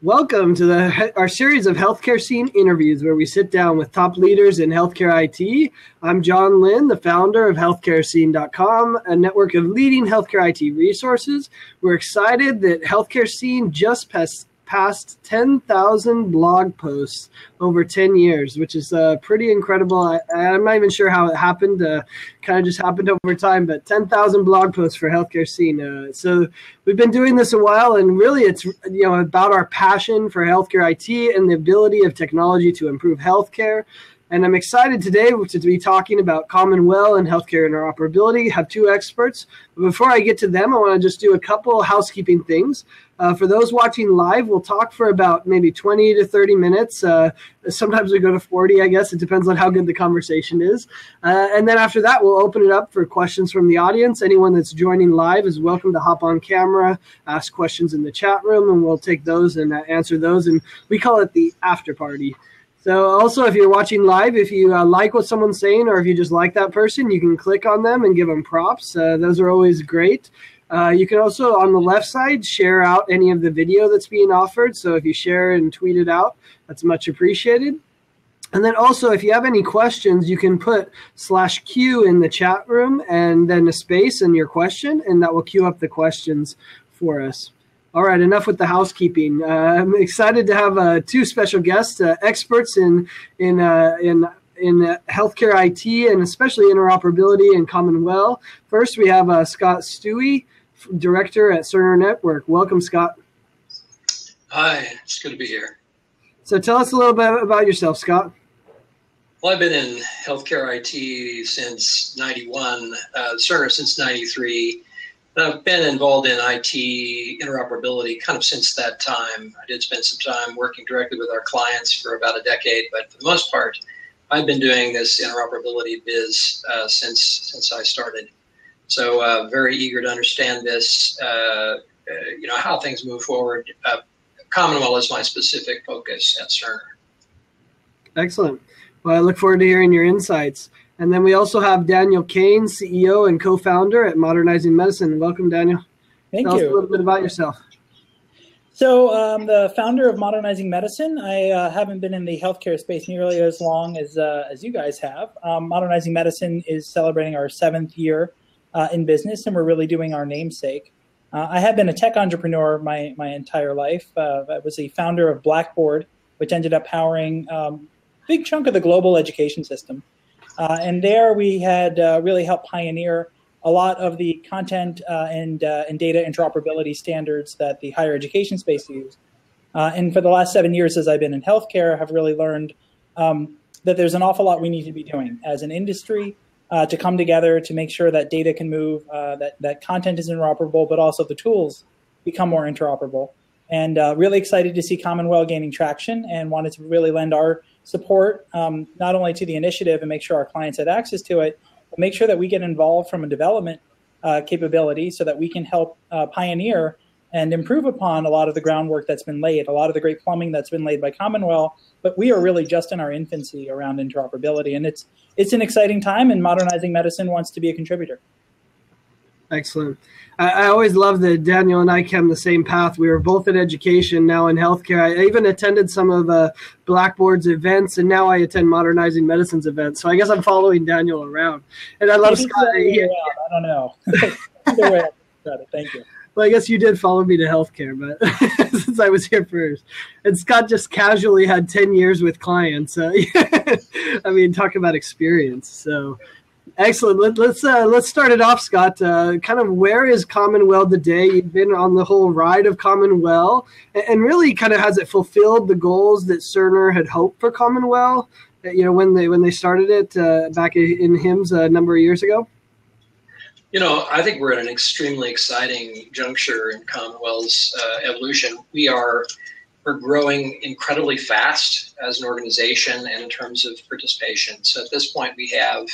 Welcome to our series of healthcare scene interviews where we sit down with top leaders in healthcare IT. I'm John Lynn, the founder of healthcarescene.com, a network of leading healthcare IT resources. We're excited that Healthcare Scene just passed 10,000 blog posts over 10 years, which is pretty incredible. I'm not even sure how it happened. Kind of just happened over time, but 10,000 blog posts for Healthcare Scene. So we've been doing this a while, and really it's about our passion for healthcare IT and the ability of technology to improve healthcare. And I'm excited today to be talking about CommonWell and healthcare interoperability. I have two experts. But before I get to them, I want to just do a couple housekeeping things. For those watching live, we'll talk for about maybe 20 to 30 minutes. Sometimes we go to 40, I guess. It depends on how good the conversation is. And then after that, we'll open it up for questions from the audience. Anyone that's joining live is welcome to hop on camera, ask questions in the chat room, and we'll take those and answer those. And we call it the after party. So also, if you're watching live, if you like what someone's saying or if you just like that person, you can click on them and give them props. Those are always great. You can also, on the left side, share out any of the video that's being offered. So if you share and tweet it out, that's much appreciated. And then also, if you have any questions, you can put /Q in the chat room and then a space in your question, and that will queue up the questions for us. All right, enough with the housekeeping. I'm excited to have two special guests, experts in healthcare IT and especially interoperability and CommonWell. First, we have Scott Stuewe, director at Cerner Network. Welcome, Scott. Hi, it's good to be here. So tell us a little bit about yourself, Scott. Well, I've been in healthcare IT since 91, Cerner since 93. I've been involved in IT interoperability kind of since that time. I did spend some time working directly with our clients for about a decade, but for the most part, I've been doing this interoperability biz since I started. So very eager to understand this, how things move forward. CommonWell is my specific focus at Cerner. Excellent. Well, I look forward to hearing your insights. And then we also have Daniel Kane, CEO and co-founder at Modernizing Medicine. Welcome, Daniel. Thank you. Tell us a little bit about yourself. So I'm the founder of Modernizing Medicine. I haven't been in the healthcare space nearly as long as you guys have. Modernizing Medicine is celebrating our 7th year in business, and we're really doing our namesake. I have been a tech entrepreneur my entire life. I was a founder of Blackboard, which ended up powering a big chunk of the global education system. And there we had really helped pioneer a lot of the content and data interoperability standards that the higher education space used. And for the last 7 years, as I've been in healthcare, I have really learned that there's an awful lot we need to be doing as an industry to come together to make sure that data can move, that content is interoperable, but also the tools become more interoperable. And really excited to see CommonWell gaining traction and wanted to really lend our support not only to the initiative and make sure our clients had access to it, but make sure that we get involved from a development capability so that we can help pioneer and improve upon a lot of the groundwork that's been laid, a lot of the great plumbing that's been laid by CommonWell. But we are really just in our infancy around interoperability. And it's an exciting time, and Modernizing Medicine wants to be a contributor. Excellent. I always love that Daniel and I came the same path. We were both in education, now in healthcare. I even attended some of Blackboard's events, and now I attend Modernizing Medicine's events. So I guess I'm following Daniel around. And I love Scott. I don't know. Either way, thank you. Well, I guess you did follow me to healthcare, but since I was here first. And Scott just casually had 10 years with clients. I mean, talk about experience. So excellent. Let's start it off, Scott. Kind of where is CommonWell today? You've been on the whole ride of CommonWell, and really kind of has it fulfilled the goals that Cerner had hoped for CommonWell? When they started it back in HIMSS a number of years ago. I think we're at an extremely exciting juncture in CommonWell's evolution. We're growing incredibly fast as an organization and in terms of participation. So at this point, we have,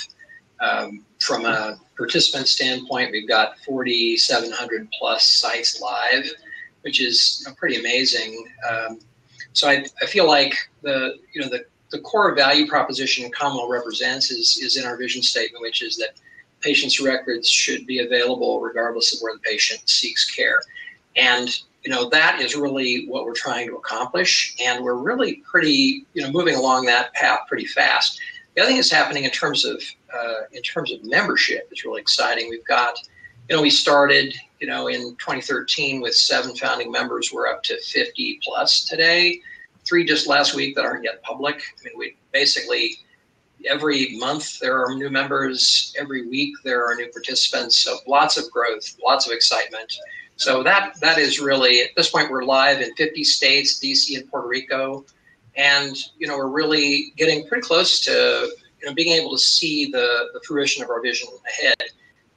from a participant standpoint, we've got 4,700 plus sites live, which is pretty amazing. So I feel like the core value proposition CommonWell represents is in our vision statement, which is that patients' records should be available regardless of where the patient seeks care. And that is really what we're trying to accomplish, and we're really pretty, moving along that path pretty fast. The other thing that's happening in terms of membership is really exciting. We've got, we started, in 2013 with 7 founding members. We're up to 50 plus today. 3 just last week that aren't yet public. I mean, we basically every month there are new members. Every week there are new participants. So lots of growth, lots of excitement. So that is really, at this point, we're live in 50 states, DC and Puerto Rico. And, we're really getting pretty close to, being able to see the fruition of our vision ahead.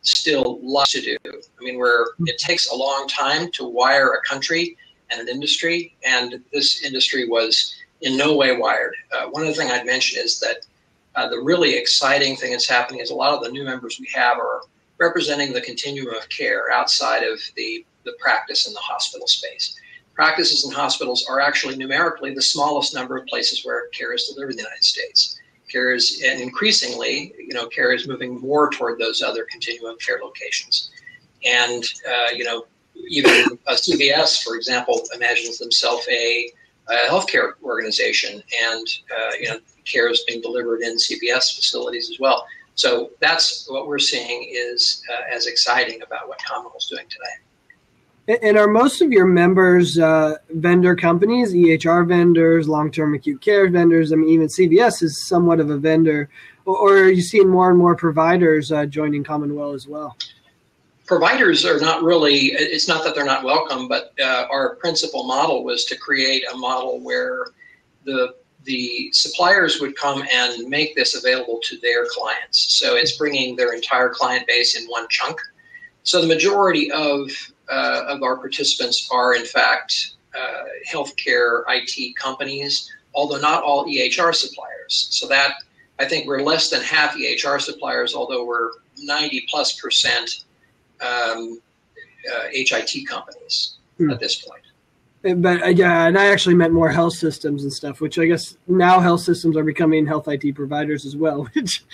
Still lots to do. I mean, it takes a long time to wire a country and an industry, and this industry was in no way wired. One of the things I'd mention is that the really exciting thing that's happening is a lot of the new members we have are representing the continuum of care outside of the practice in the hospital space. Practices in hospitals are actually numerically the smallest number of places where care is delivered in the United States. Care is, and increasingly, care is moving more toward those other continuum of care locations. And, even a CVS, for example, imagines themselves a healthcare organization, and, care is being delivered in CVS facilities as well. So that's what we're seeing is as exciting about what CommonWell's doing today. And are most of your members vendor companies, EHR vendors, long-term acute care vendors? I mean, even CVS is somewhat of a vendor. Or are you seeing more and more providers joining CommonWell as well? Providers are not really, it's not that they're not welcome, but our principal model was to create a model where the suppliers would come and make this available to their clients. So it's bringing their entire client base in one chunk. So the majority of our participants are, in fact, healthcare IT companies, although not all EHR suppliers. So that, I think we're less than half EHR suppliers, although we're 90+% HIT companies at this point. But yeah, and I actually meant more health systems and stuff, which I guess now health systems are becoming health IT providers as well, which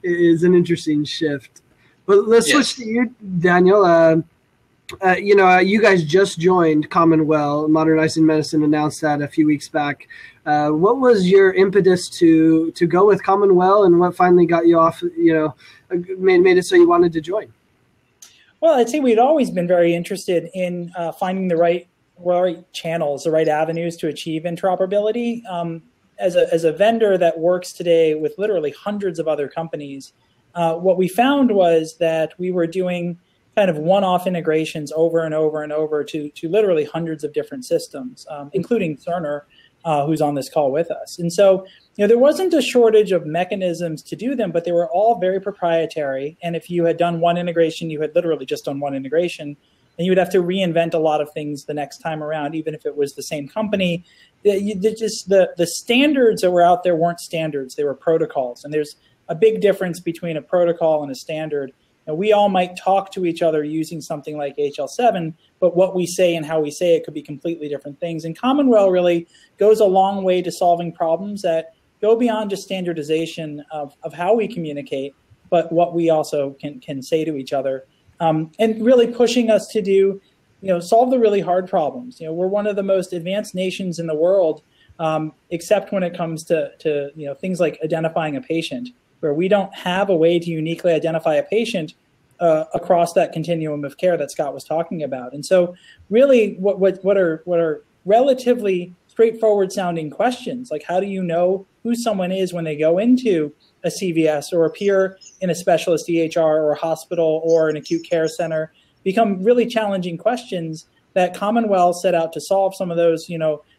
is an interesting shift. But let's switch to you, Daniel. You guys just joined CommonWell. Modernizing Medicine announced that a few weeks back. What was your impetus to go with CommonWell, and what finally got you off, made it so you wanted to join? Well, I'd say we'd always been very interested in finding the right channels, the right avenues to achieve interoperability. As a vendor that works today with literally hundreds of other companies, what we found was that we were doing kind of one-off integrations over and over and over to literally hundreds of different systems, including Cerner, who's on this call with us. And so, there wasn't a shortage of mechanisms to do them, but they were all very proprietary. And if you had done one integration, you had literally just done one integration, and you would have to reinvent a lot of things the next time around, even if it was the same company. The standards that were out there weren't standards, they were protocols. And there's a big difference between a protocol and a standard. We all might talk to each other using something like HL7, but what we say and how we say it could be completely different things. And CommonWell really goes a long way to solving problems that go beyond just standardization of how we communicate, but what we also can say to each other. And really pushing us to do, solve the really hard problems. We're one of the most advanced nations in the world, except when it comes to things like identifying a patient, where we don't have a way to uniquely identify a patient across that continuum of care that Scott was talking about. And so really what are relatively straightforward sounding questions, like how do you know who someone is when they go into a CVS or appear in a specialist EHR or a hospital or an acute care center, become really challenging questions that CommonWell set out to solve some of those,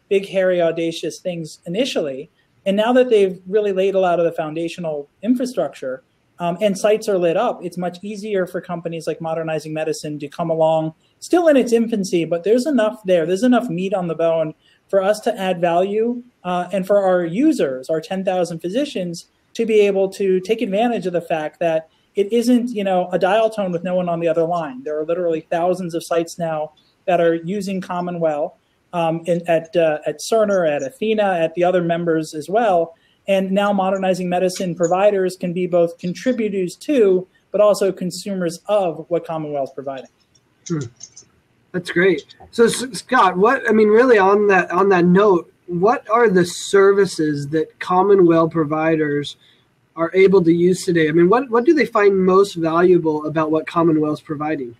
big, hairy, audacious things initially. And now that they've really laid a lot of the foundational infrastructure and sites are lit up, it's much easier for companies like Modernizing Medicine to come along, still in its infancy, but there's enough there. There's enough meat on the bone for us to add value and for our users, our 10,000 physicians, to be able to take advantage of the fact that it isn't, a dial tone with no one on the other line. There are literally thousands of sites now that are using CommonWell at Cerner, at Athena, at the other members as well. And now Modernizing Medicine providers can be both contributors to, but also consumers of what CommonWell is providing. That's great. So Scott, really on that note, what are the services that CommonWell providers are able to use today? I mean, what do they find most valuable about what CommonWell is providing?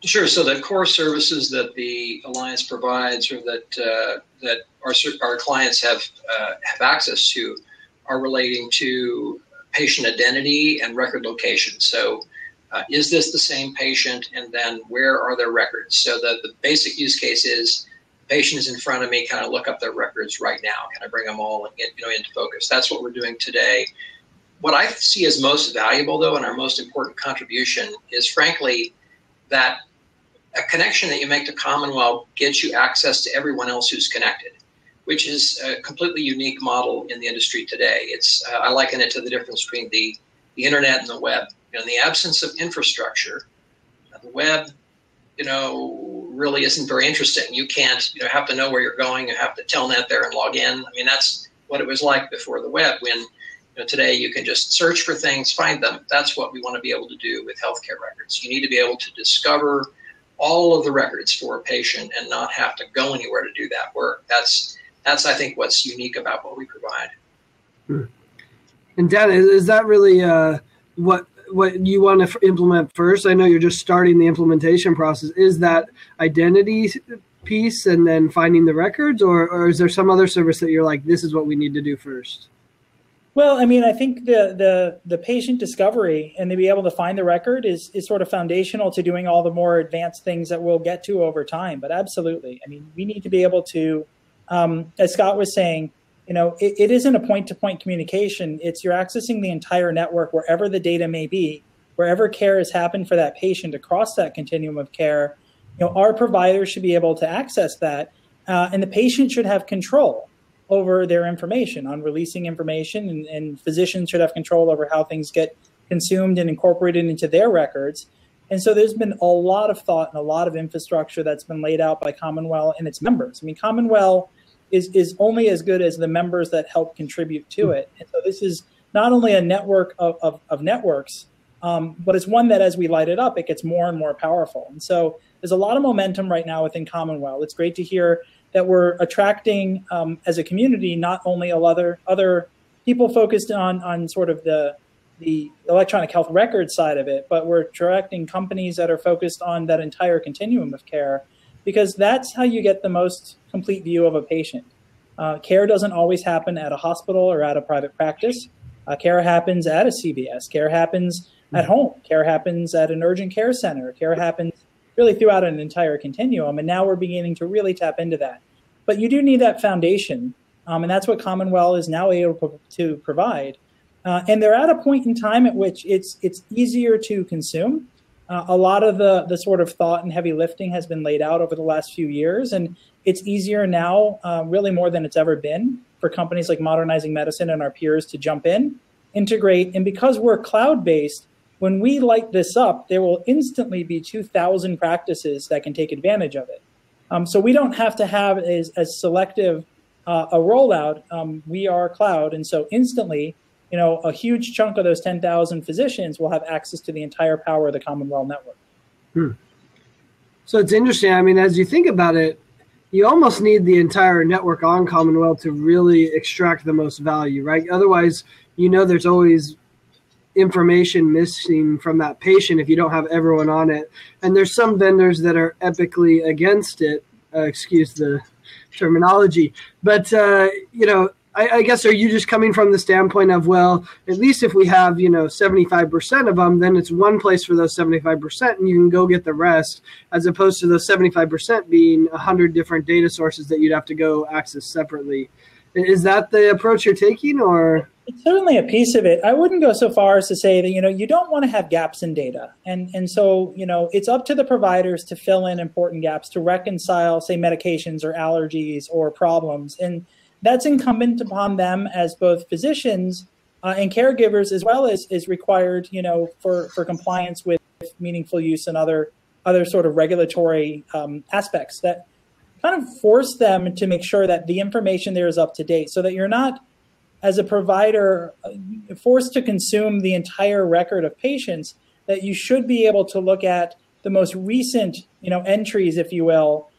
Sure. So the core services that the Alliance provides, or that our clients have access to, are relating to patient identity and record location. So is this the same patient, and then where are their records? So the basic use case is the patient is in front of me, can I look up their records right now? Can I bring them all into focus? That's what we're doing today. What I see as most valuable, though, and our most important contribution is, frankly, that a connection that you make to CommonWell gets you access to everyone else who's connected, which is a completely unique model in the industry today. I liken it to the difference between the internet and the web. In the absence of infrastructure, the web, really isn't very interesting. You can't, have to know where you're going. You have to telnet there and log in. I mean, that's what it was like before the web. When today you can just search for things, find them. That's what we want to be able to do with healthcare records. You need to be able to discover all of the records for a patient and not have to go anywhere to do that work. That's I think what's unique about what we provide. And Dan, is that really what you want to implement first? I know you're just starting the implementation process. Is that identity piece and then finding the records, or is there some other service that you're like, this is what we need to do first? Well, I mean, I think the patient discovery and to be able to find the record is sort of foundational to doing all the more advanced things that we'll get to over time. But absolutely, I mean, we need to be able to, as Scott was saying, it isn't a point-to-point communication. It's you're accessing the entire network wherever the data may be, wherever care has happened for that patient across that continuum of care. Our providers should be able to access that, and the patient should have control over their information, on releasing information, and physicians should have control over how things get consumed and incorporated into their records. And so there's been a lot of thought and a lot of infrastructure that's been laid out by CommonWell and its members. I mean, CommonWell is only as good as the members that help contribute to it. And so this is not only a network of networks, but it's one that as we light it up, it gets more and more powerful. And so there's a lot of momentum right now within CommonWell. It's great to hear that we're attracting, as a community, not only other people focused on sort of the electronic health record side of it, but we're attracting companies that are focused on that entire continuum of care, because that's how you get the most complete view of a patient. Care doesn't always happen at a hospital or at a private practice. Care happens at a CVS. Care happens at home. Care happens at an urgent care center. Care happens really throughout an entire continuum. And now we're beginning to really tap into that. But you do need that foundation. And that's what CommonWell is now able to provide. And they're at a point in time at which it's easier to consume. A lot of the sort of thought and heavy lifting has been laid out over the last few years. And it's easier now, really more than it's ever been, for companies like Modernizing Medicine and our peers to jump in, integrate. And because we're cloud-based, when we light this up, there will instantly be 2,000 practices that can take advantage of it. So we don't have to have as selective a rollout. We are cloud. And so instantly, a huge chunk of those 10,000 physicians will have access to the entire power of the CommonWell network. So it's interesting. I mean, as you think about it, you almost need the entire network on CommonWell to really extract the most value, right? Otherwise, there's always information missing from that patient if you don't have everyone on it. And there's some vendors that are epically against it, excuse the terminology. But, I guess, are you just coming from the standpoint of, well, at least if we have, 75% of them, then it's one place for those 75% and you can go get the rest, as opposed to those 75% being 100 different data sources that you'd have to go access separately. Is that the approach you're taking, or? It's certainly a piece of it. I wouldn't go so far as to say that, you don't want to have gaps in data. And so, it's up to the providers to fill in important gaps, to reconcile, say, medications or allergies or problems. And that's incumbent upon them as both physicians and caregivers, as well as is required, for compliance with meaningful use and other sort of regulatory aspects that kind of force them to make sure that the information there is up to date, so that you're not, as a provider, forced to consume the entire record of patients, that you should be able to look at the most recent, entries, if you will,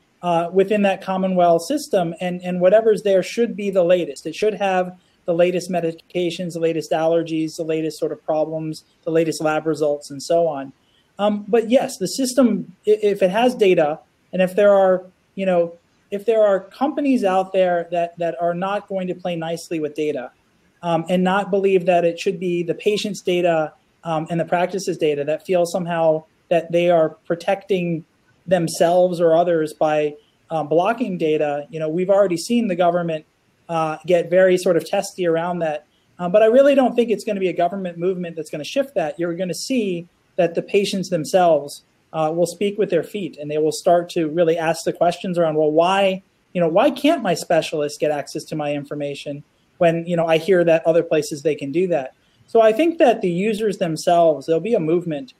within that CommonWell system, and whatever's there should be the latest. It should have the latest medications, the latest allergies, the latest sort of problems, the latest lab results, and so on. But yes, the system, if it has data, and if there are, if there are companies out there that are not going to play nicely with data, and not believe that it should be the patient's data and the practice's data, that feel somehow that they are protecting themselves or others by blocking data, we've already seen the government get very sort of testy around that. But I really don't think it's going to be a government movement that's going to shift that. You're going to see that the patients themselves will speak with their feet, and they will start to really ask the questions around, well, why can't my specialist get access to my information when, I hear that other places they can do that. So I think that the users themselves, there'll be a movement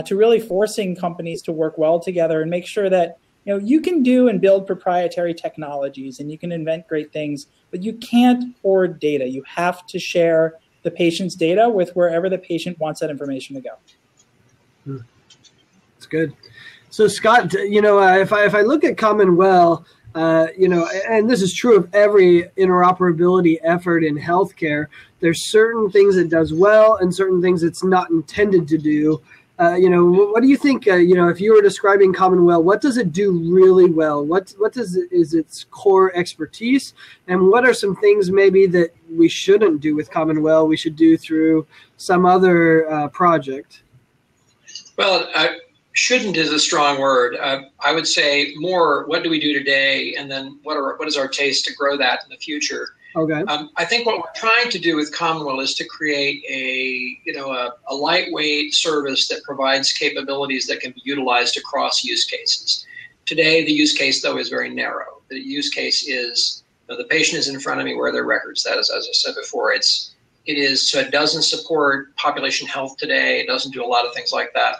to really forcing companies to work well together and make sure that, you can do and build proprietary technologies and you can invent great things, but you can't hoard data. You have to share the patient's data with wherever the patient wants that information to go. That's good. So Scott, if I look at CommonWell, and this is true of every interoperability effort in healthcare, there's certain things it does well and certain things it's not intended to do. What do you think, if you were describing CommonWell, what does it do really well? What is its core expertise? And what are some things maybe that we shouldn't do with CommonWell, we should do through some other project? Well, shouldn't is a strong word. I would say more, what do we do today? And then what is our taste to grow that in the future? Okay. I think what we're trying to do with CommonWell is to create a lightweight service that provides capabilities that can be utilized across use cases. Today, the use case, though, is very narrow. The use case is the patient is in front of me, where are their records? That is, as I said before, it doesn't support population health today. It doesn't do a lot of things like that.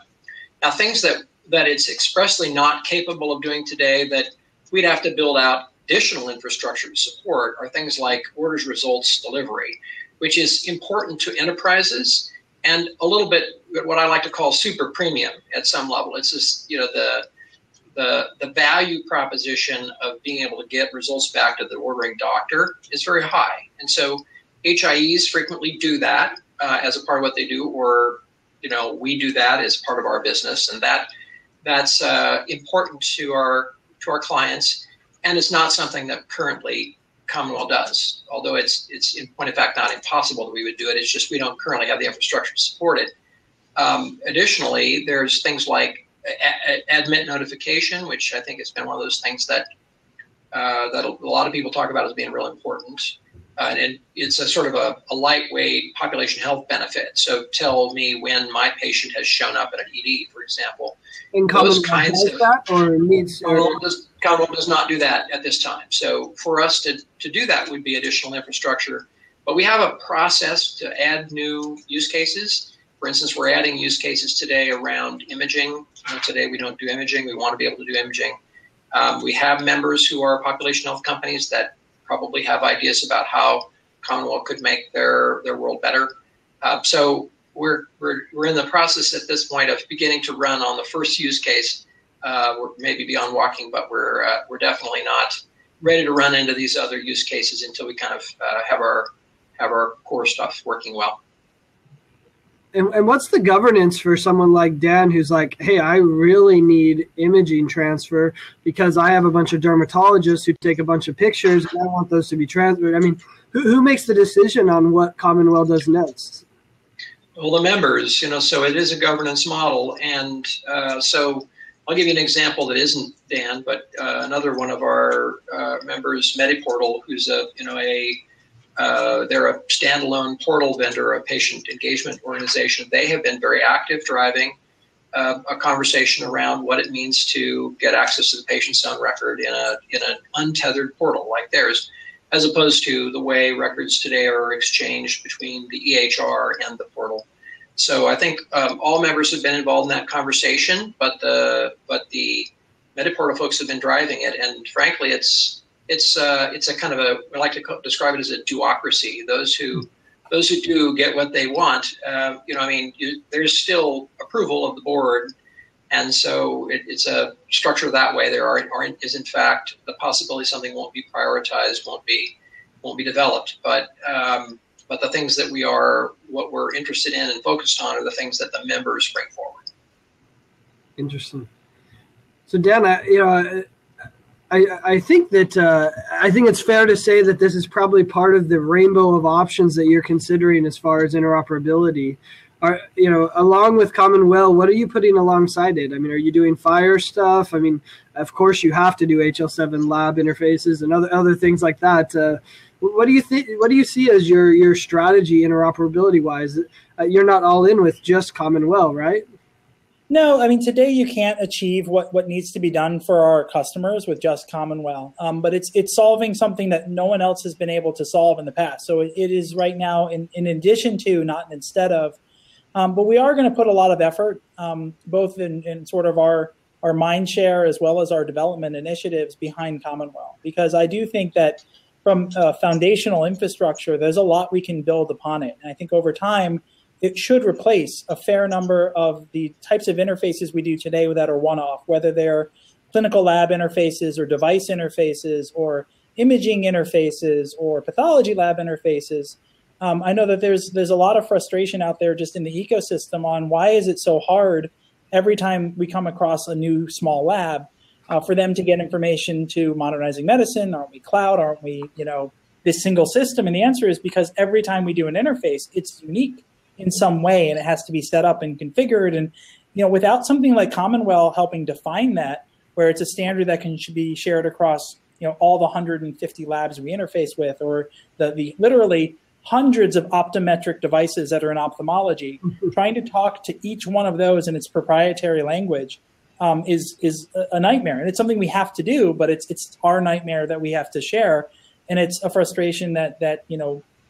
Now, things that it's expressly not capable of doing today that we'd have to build out additional infrastructure to support are things like orders results delivery, which is important to enterprises and a little bit what I like to call super premium at some level. It's just, the value proposition of being able to get results back to the ordering doctor is very high. And so HIEs frequently do that as a part of what they do, or we do that as part of our business, and that's important to our clients, and it's not something that currently CommonWell does. Although it's in point of fact not impossible that we would do it. It's just we don't currently have the infrastructure to support it. Additionally, there's things like admit notification, which I think has been one of those things that a lot of people talk about as being real important. And it's a sort of a lightweight population health benefit. So tell me when my patient has shown up at an ED, for example. And CommonWell does not do that at this time. So for us to do that would be additional infrastructure. But we have a process to add new use cases. For instance, we're adding use cases today around imaging. Today we don't do imaging. We want to be able to do imaging. We have members who are population health companies that probably have ideas about how CommonWell could make their world better. So we're in the process at this point of beginning to run on the first use case. We're maybe beyond walking, but we're definitely not ready to run into these other use cases until we kind of have our core stuff working well. And what's the governance for someone like Dan who's like, hey, I really need imaging transfer because I have a bunch of dermatologists who take a bunch of pictures and I want those to be transferred? I mean, who makes the decision on what CommonWell does next? Well, the members, so it is a governance model. And so I'll give you an example that isn't Dan, but another one of our members, MediPortal, who's they're a standalone portal vendor, a patient engagement organization. They have been very active driving a conversation around what it means to get access to the patient's own record in an untethered portal like theirs, as opposed to the way records today are exchanged between the EHR and the portal. So I think all members have been involved in that conversation, but the MediPortal folks have been driving it, and frankly, it's a kind of I like to describe it as a duocracy. Those who do get what they want. There's still approval of the board And so it's a structure that way. There is in fact the possibility something won't be prioritized, won't be developed. But the things that what we're interested in and focused on are the things that the members bring forward. Interesting. So Dan, I think that I think it's fair to say that this is probably part of the rainbow of options that you're considering as far as interoperability. Along with CommonWell, what are you putting alongside it? I mean, are you doing Fire stuff? I mean, of course you have to do HL7 lab interfaces and other things like that. What do you think? What do you see as your strategy interoperability wise? You're not all in with just CommonWell, right? No, I mean, today you can't achieve what needs to be done for our customers with just CommonWell, but it's solving something that no one else has been able to solve in the past. So it is right now in addition to, not instead of, but we are going to put a lot of effort, both in sort of our mind share as well as our development initiatives behind CommonWell, because I do think that from foundational infrastructure, there's a lot we can build upon it. And I think over time, it should replace a fair number of the types of interfaces we do today that are one-off, whether they're clinical lab interfaces or device interfaces or imaging interfaces or pathology lab interfaces. I know that there's a lot of frustration out there just in the ecosystem on why is it so hard every time we come across a new small lab for them to get information to Modernizing Medicine. Aren't we cloud? Aren't we, this single system? And the answer is because every time we do an interface, it's unique in some way, and it has to be set up and configured. And without something like CommonWell helping define that, where it's a standard that can be shared across all the 150 labs we interface with, or the literally hundreds of optometric devices that are in ophthalmology, trying to talk to each one of those in its proprietary language is a nightmare. And it's something we have to do, but it's our nightmare that we have to share, and it's a frustration that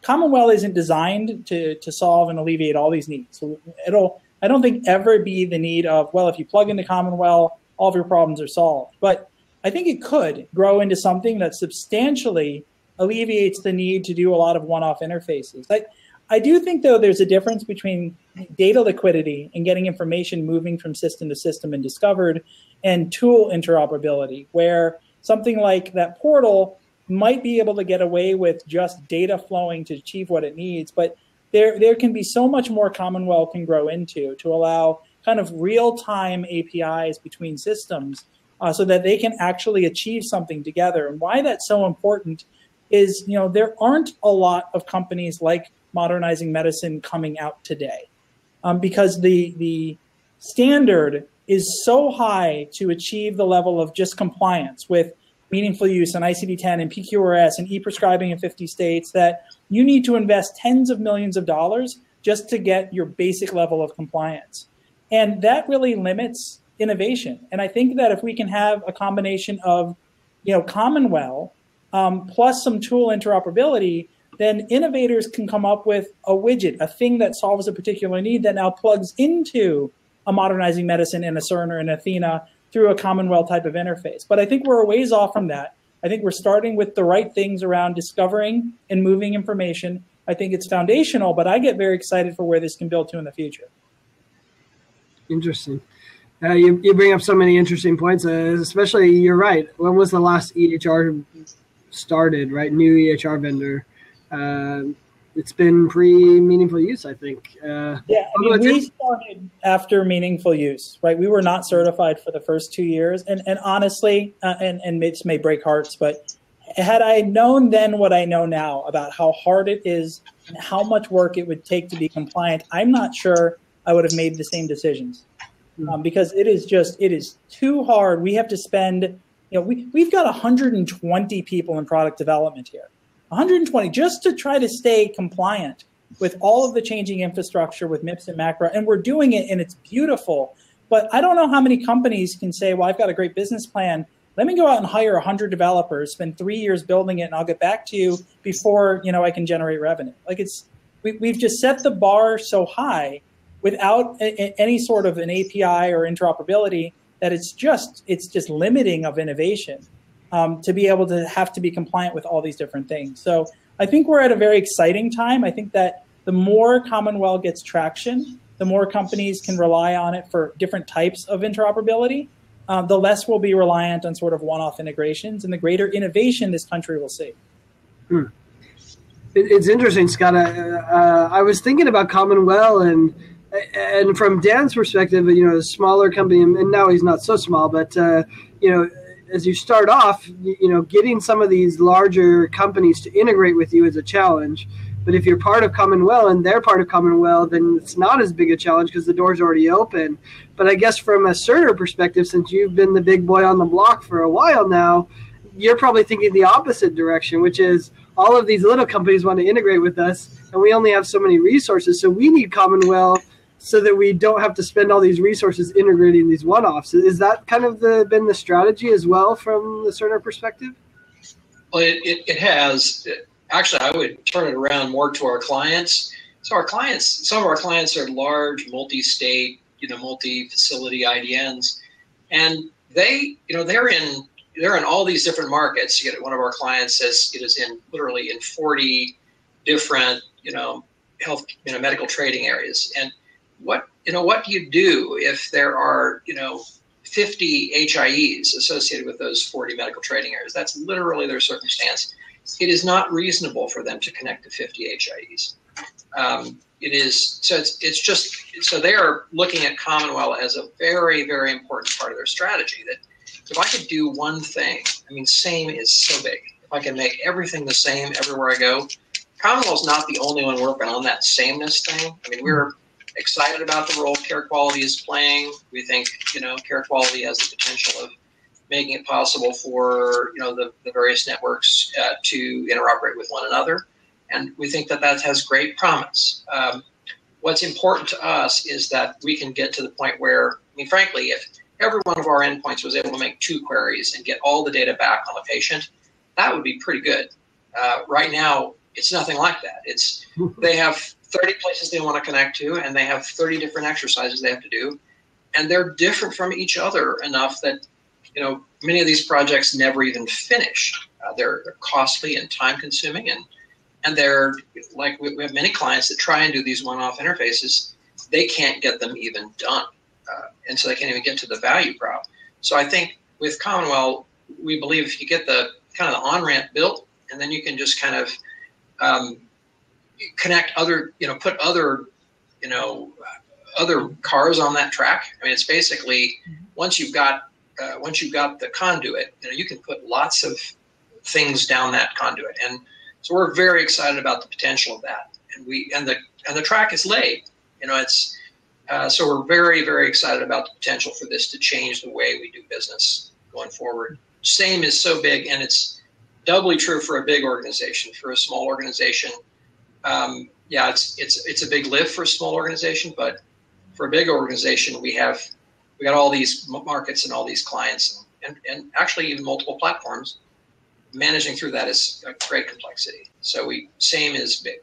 CommonWell isn't designed to solve and alleviate all these needs. So I don't think ever be the need of, well, if you plug into CommonWell, all of your problems are solved. But I think it could grow into something that substantially alleviates the need to do a lot of one-off interfaces. I do think, though, there's a difference between data liquidity and getting information moving from system to system and discovered, and tool interoperability, where something like that portal might be able to get away with just data flowing to achieve what it needs, but there can be so much more CommonWell can grow into to allow kind of real-time APIs between systems so that they can actually achieve something together. And why that's so important is, there aren't a lot of companies like Modernizing Medicine coming out today because the standard is so high to achieve the level of just compliance with meaningful use and ICD-10 and PQRS and e-prescribing in 50 states that you need to invest tens of millions of dollars just to get your basic level of compliance. And that really limits innovation. And I think that if we can have a combination of, CommonWell plus some tool interoperability, then innovators can come up with a widget, a thing that solves a particular need that now plugs into a Modernizing Medicine and a Cerner and Athena through a CommonWell type of interface. But I think we're a ways off from that. I think we're starting with the right things around discovering and moving information. I think it's foundational, but I get very excited for where this can build to in the future. Interesting. You bring up so many interesting points, especially you're right. When was the last EHR started, right? New EHR vendor. It's been pre-meaningful use, I think. We started after meaningful use, right? We were not certified for the first 2 years. And honestly, and this may break hearts, but had I known then what I know now about how hard it is and how much work it would take to be compliant, I'm not sure I would have made the same decisions because it is too hard. We have to spend, we've got 120 people in product development here. 120 just to try to stay compliant with all of the changing infrastructure with MIPS and MACRA. And we're doing it and it's beautiful. But I don't know how many companies can say, well, I've got a great business plan. Let me go out and hire 100 developers, spend 3 years building it, and I'll get back to you before, I can generate revenue. We've just set the bar so high without any sort of an API or interoperability that it's just limiting of innovation. To be able to have to be compliant with all these different things. So I think we're at a very exciting time. I think that the more CommonWell gets traction, the more companies can rely on it for different types of interoperability, the less we'll be reliant on sort of one-off integrations, and the greater innovation this country will see. It's interesting, Scott. I was thinking about CommonWell, and from Dan's perspective, a smaller company, and now he's not so small, but as you start off, getting some of these larger companies to integrate with you is a challenge. But if you're part of CommonWell and they're part of CommonWell, then it's not as big a challenge because the door's already open. But I guess from a Cerner perspective, since you've been the big boy on the block for a while now, you're probably thinking the opposite direction, which is all of these little companies want to integrate with us, and we only have so many resources. So we need CommonWell so that we don't have to spend all these resources integrating these one-offs. Is that kind of been the strategy as well from the Cerner perspective? Well, it has. Actually, I would turn it around more to our clients. So our clients, some of our clients are large, multi-state, multi-facility IDNs, and they're in all these different markets. One of our clients says it is literally in 40 different, medical trading areas. And what do you do if there are, 50 HIEs associated with those 40 medical trading areas? That's literally their circumstance. It is not reasonable for them to connect to 50 HIEs. So they are looking at CommonWell as a very, very important part of their strategy. That if I could do one thing, same is so big. If I can make everything the same everywhere I go, CommonWell's not the only one working on that sameness thing. We're excited about the role care quality is playing. We think, care quality has the potential of making it possible for, the various networks to interoperate with one another. And we think that has great promise. What's important to us is that we can get to the point where, frankly, if every one of our endpoints was able to make 2 queries and get all the data back on the patient, that would be pretty good. Right now, it's nothing like that. They have 30 places they want to connect to, and they have 30 different exercises they have to do, and they're different from each other enough that many of these projects never even finish. They're costly and time-consuming, and they're like we have many clients that try and do these one-off interfaces. They can't get them even done, and so they can't even get to the value prop. So I think with CommonWell, we believe if you get the kind of the on-ramp built, and then you can just kind of connect other, put other, other cars on that track. It's basically once you've got the conduit, you can put lots of things down that conduit, and so we're very excited about the potential of that. And the track is laid. So we're very, very excited about the potential for this to change the way we do business going forward. Same is so big, and it's doubly true for a big organization. For a small organization, it's a big lift for a small organization, but for a big organization, we got all these markets and all these clients, and actually even multiple platforms. Managing through that is a great complexity. So same is big.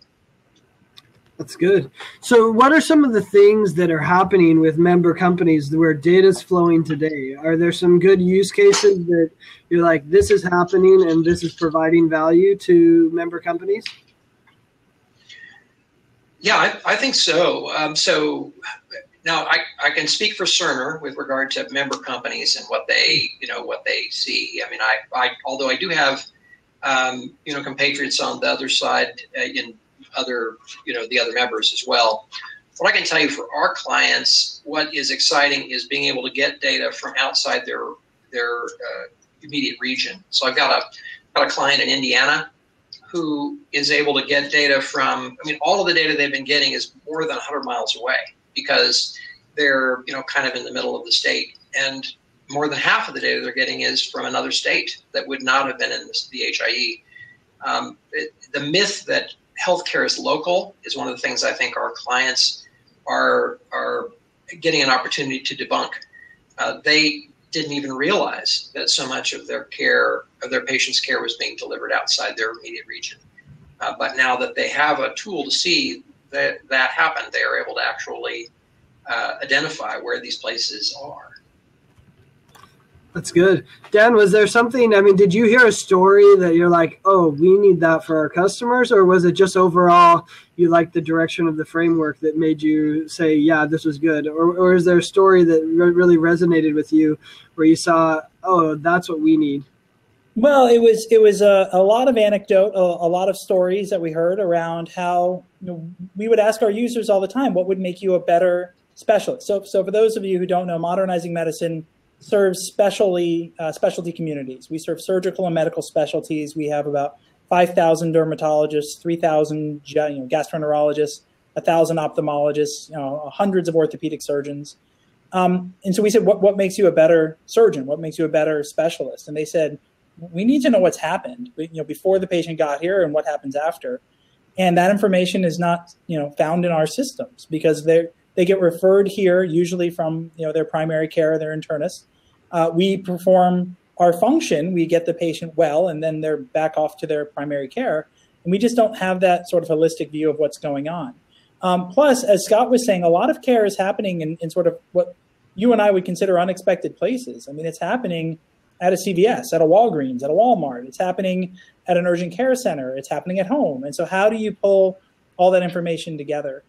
That's good. So what are some of the things that are happening with member companies where data is flowing today? Are there some good use cases that you're like, this is happening and this is providing value to member companies? Yeah, I think so. So now I can speak for Cerner with regard to member companies and what they see. Although I do have, compatriots on the other side in other, the other members as well. What I can tell you for our clients, what is exciting is being able to get data from outside their immediate region. So I've got a client in Indiana who is able to get data from, all of the data they've been getting is more than 100 miles away because they're, kind of in the middle of the state. And more than half of the data they're getting is from another state that would not have been in the HIE. The myth that healthcare is local is one of the things I think our clients are getting an opportunity to debunk. They didn't even realize that so much of their care, of their patients' care, was being delivered outside their immediate region. But now that they have a tool to see that happen, they are able to actually identify where these places are. That's good. Dan, was there something, I mean, did you hear a story that you're like, oh, we need that for our customers? Or was it just overall you liked the direction of the framework that made you say, yeah, this was good? Or is there a story that really resonated with you where you saw, oh, that's what we need? Well, it was a lot of anecdote, a lot of stories that we heard around how we would ask our users all the time, what would make you a better specialist? So for those of you who don't know, Modernizing Medicine serves specialty communities. We serve surgical and medical specialties. We have about 5,000 dermatologists, 3,000 gastroenterologists, 1,000 ophthalmologists, hundreds of orthopedic surgeons. And so we said, what makes you a better surgeon? What makes you a better specialist? And they said, we need to know what's happened, before the patient got here and what happens after. And that information is not, found in our systems because they get referred here, usually from their primary care, their internist. We perform our function, we get the patient well, and then they're back off to their primary care. And we just don't have that sort of holistic view of what's going on. Plus, as Scott was saying, a lot of care is happening in sort of what you and I would consider unexpected places. I mean, it's happening at a CVS, at a Walgreens, at a Walmart. It's happening at an urgent care center. It's happening at home. And so how do you pull all that information together?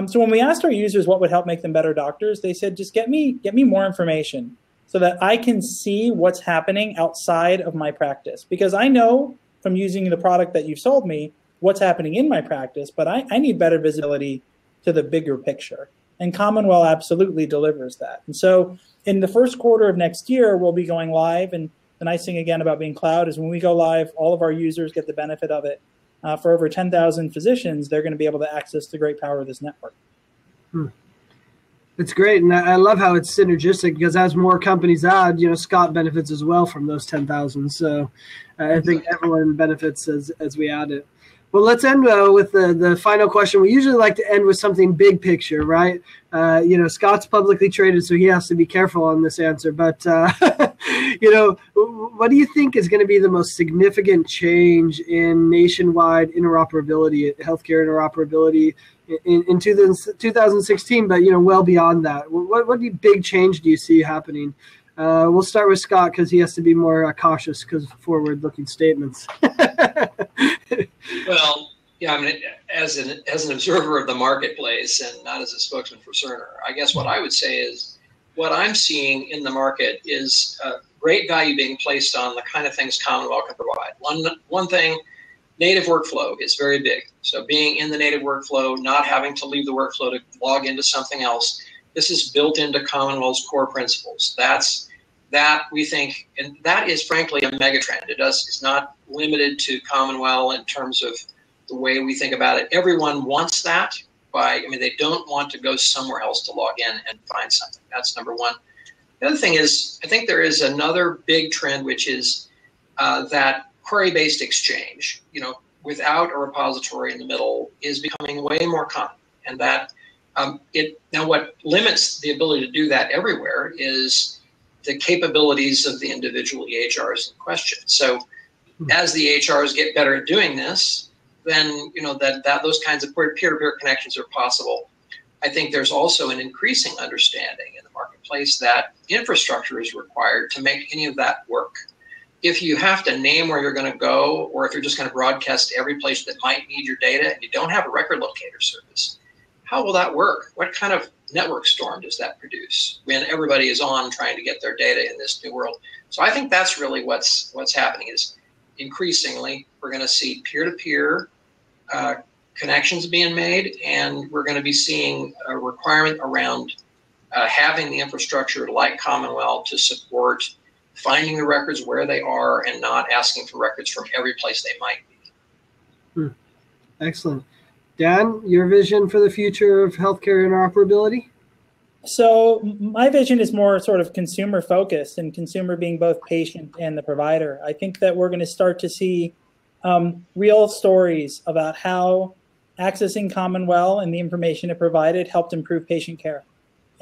So when we asked our users what would help make them better doctors, they said, just get me more information so that I can see what's happening outside of my practice. Because I know from using the product that you've sold me what's happening in my practice, but I need better visibility to the bigger picture. And CommonWell absolutely delivers that. And so in the first quarter of next year, we'll be going live. And the nice thing, again, about being cloud is when we go live, all of our users get the benefit of it. For over 10,000 physicians, they're going to be able to access the great power of this network. It's great. And I love how it's synergistic because as more companies add, Scott benefits as well from those 10,000. So I think everyone benefits as we add it. Well, let's end with the final question. We usually like to end with something big picture, right? Scott's publicly traded, so he has to be careful on this answer. But, what do you think is going to be the most significant change in nationwide interoperability, healthcare interoperability in 2016, but, well beyond that? What big change do you see happening? We'll start with Scott because he has to be more cautious because forward-looking statements. Well, yeah, I mean, as an observer of the marketplace and not as a spokesman for Cerner, I guess what I would say is what I'm seeing in the market is great value being placed on the kind of things CommonWell can provide. One thing, native workflow is very big. So being in the native workflow, not having to leave the workflow to log into something else, this is built into CommonWell's core principles. That we think, and that is frankly a megatrend. It's not limited to CommonWell in terms of the way we think about it. Everyone wants that. They don't want to go somewhere else to log in and find something. That's number one. The other thing is, I think there is another big trend, which is that query-based exchange, without a repository in the middle, is becoming way more common. And that now what limits the ability to do that everywhere is the capabilities of the individual EHRs in question. So as the EHRs get better at doing this, then that those kinds of peer-to-peer connections are possible. I think there's also an increasing understanding in the marketplace that infrastructure is required to make any of that work. If you have to name where you're going to go, or if you're just going to broadcast to every place that might need your data and you don't have a record locator service, how will that work? What kind of network storm does that produce when everybody is on trying to get their data in this new world? So I think that's really what's happening is increasingly we're going to see peer-to-peer connections being made, and we're going to be seeing a requirement around having the infrastructure like CommonWell to support finding the records where they are and not asking for records from every place they might be. Excellent. Dan, your vision for the future of healthcare interoperability? So my vision is more sort of consumer focused, and consumer being both patient and the provider. I think that we're going to start to see real stories about how accessing CommonWell and the information it provided helped improve patient care.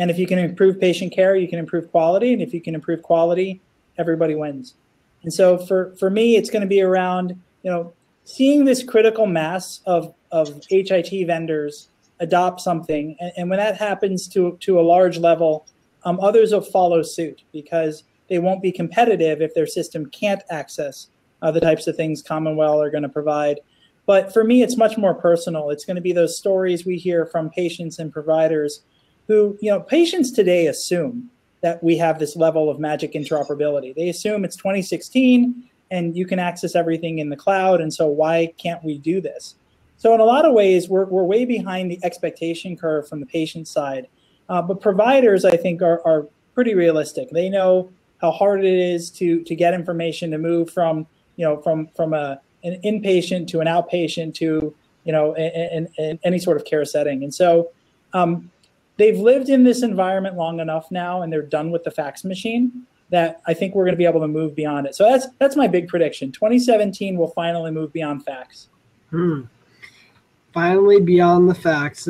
And if you can improve patient care, you can improve quality. And if you can improve quality, everybody wins. And so for me, it's going to be around, seeing this critical mass of HIT vendors adopt something. And when that happens to a large level, others will follow suit, because they won't be competitive if their system can't access the types of things CommonWell are going to provide. But for me, it's much more personal. It's going to be those stories we hear from patients and providers who, patients today assume that we have this level of magic interoperability. They assume it's 2016 and you can access everything in the cloud. And so why can't we do this? So in a lot of ways, we're way behind the expectation curve from the patient side. But providers, I think, are pretty realistic. They know how hard it is to get information to move from an inpatient to an outpatient to in any sort of care setting. And so they've lived in this environment long enough now, and they're done with the fax machine, that I think we're going to be able to move beyond it. So that's my big prediction. 2017 will finally move beyond fax. Finally beyond the fax.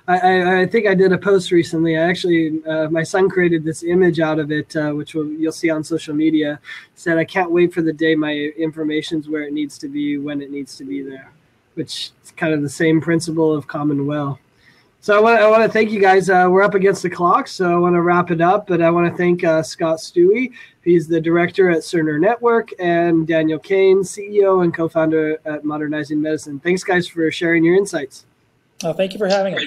I think I did a post recently. My son created this image out of it, which you'll see on social media. Said, I can't wait for the day my information's where it needs to be, when it needs to be there, which is kind of the same principle of CommonWell. So I want to thank you guys. We're up against the clock, so I want to wrap it up. But I want to thank Scott Stuewe. He's the director at Cerner Network, and Daniel Kane, CEO and co-founder at Modernizing Medicine. Thanks, guys, for sharing your insights. Oh, thank you for having us.